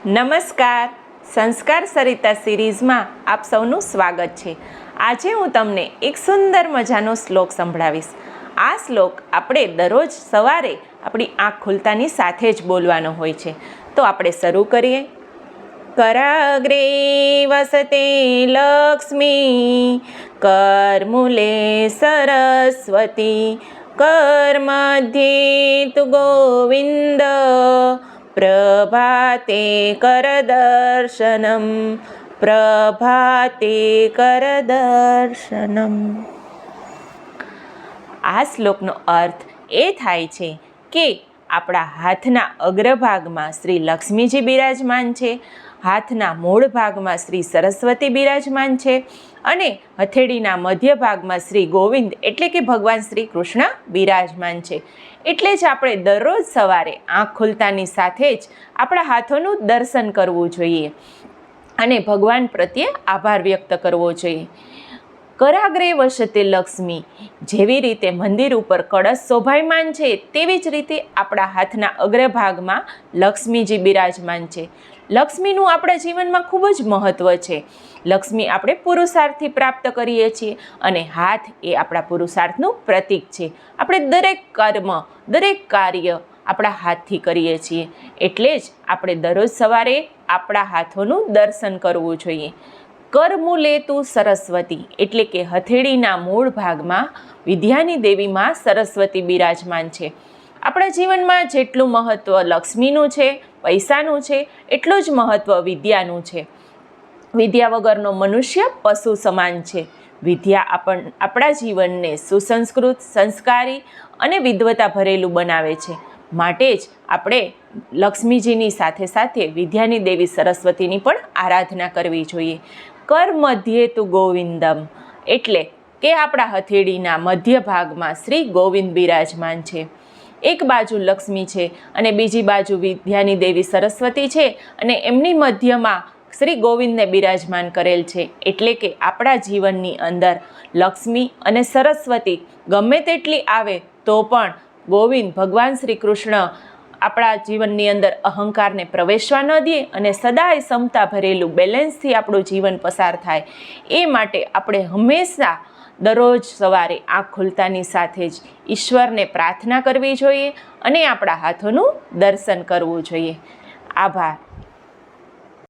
નમસ્કાર. સંસ્કાર સરિતા સિરીઝમાં આપ સૌનું સ્વાગત છે. આજે હું તમને એક સુંદર મજાનો શ્લોક સંભળાવીશ. આ શ્લોક આપણે દરરોજ સવારે આપણી આંખ ખુલતાની સાથે જ બોલવાનો હોય છે. તો આપણે શરૂ કરીએ. કરાગ્રે વસતે લક્ષ્મી, કરમૂલે સરસ્વતી, કરમધ્યે તુ ગોવિંદ, પ્રભાતે કરદર્શનમ, પ્રભાતે કરદર્શનમ. આ શ્લોકનો અર્થ એ થાય છે કે આપણા હાથના અગ્રભાગમાં શ્રી લક્ષ્મીજી બિરાજમાન છે, હાથના મૂળ ભાગમાં શ્રી સરસ્વતી બિરાજમાન છે અને હથેળીના મધ્ય ભાગમાં શ્રી ગોવિંદ એટલે કે ભગવાન શ્રી કૃષ્ણ બિરાજમાન છે. એટલે જ આપણે દરરોજ સવારે આંખ ખુલતાની સાથે જ આપણા હાથોનું દર્શન કરવું જોઈએ અને ભગવાન પ્રત્યે આભાર વ્યક્ત કરવો જોઈએ. કરાગ્રે વસતે લક્ષ્મી, જેવી રીતે મંદિર ઉપર કળશ શોભાયમાન છે તેવી જ રીતે આપણા હાથના અગ્રભાગમાં લક્ષ્મીજી બિરાજમાન છે. લક્ષ્મીનું આપણા જીવનમાં ખૂબ જ મહત્ત્વ છે. લક્ષ્મી આપણે પુરુષાર્થથી પ્રાપ્ત કરીએ છીએ અને હાથ એ આપણા પુરુષાર્થનું પ્રતીક છે. આપણે દરેક કર્મ, દરેક કાર્ય આપણા હાથથી કરીએ છીએ. એટલે જ આપણે દરરોજ સવારે આપણા હાથોનું દર્શન કરવું જોઈએ. કરમૂલે તુ સરસ્વતી, એટલે કે હથેળીના મૂળ ભાગમાં વિદ્યાની દેવીમાં સરસ્વતી બિરાજમાન છે. આપણા જીવનમાં જેટલું મહત્ત્વ લક્ષ્મીનું છે, પૈસાનું છે, એટલું જ મહત્ત્વ વિદ્યાનું છે. વિદ્યા વગરનો મનુષ્ય પશુ સમાન છે. વિદ્યા આપણા જીવનને સુસંસ્કૃત, સંસ્કારી અને વિદ્વતા ભરેલું બનાવે છે. માટે જ આપણે લક્ષ્મીજીની સાથે સાથે વિદ્યાની દેવી સરસ્વતીની પણ આરાધના કરવી જોઈએ. કર મધ્યે તુ ગોવિંદમ, એટલે કે આપણા હથેળીના મધ્ય ભાગમાં શ્રી ગોવિંદ બિરાજમાન છે. એક બાજુ લક્ષ્મી છે અને બીજી બાજુ વિદ્યાની દેવી સરસ્વતી છે અને એમની મધ્યમાં શ્રી ગોવિંદને બિરાજમાન કરેલ છે. એટલે કે આપણા જીવનની અંદર લક્ષ્મી અને સરસ્વતી ગમે તેટલી આવે તો પણ ગોવિંદ ભગવાન શ્રી કૃષ્ણ આપણા જીવનની અંદર અહંકારને પ્રવેશવા ન દે અને સદાય સમતા ભરેલું બેલેન્સથી આપણું જીવન પસાર થાય. એ માટે આપણે હંમેશા દરરોજ સવારે આંખ ખુલતાની સાથે જ ઈશ્વરને પ્રાર્થના કરવી જોઈએ અને આપણા હાથોનું દર્શન કરવું જોઈએ. આભાર.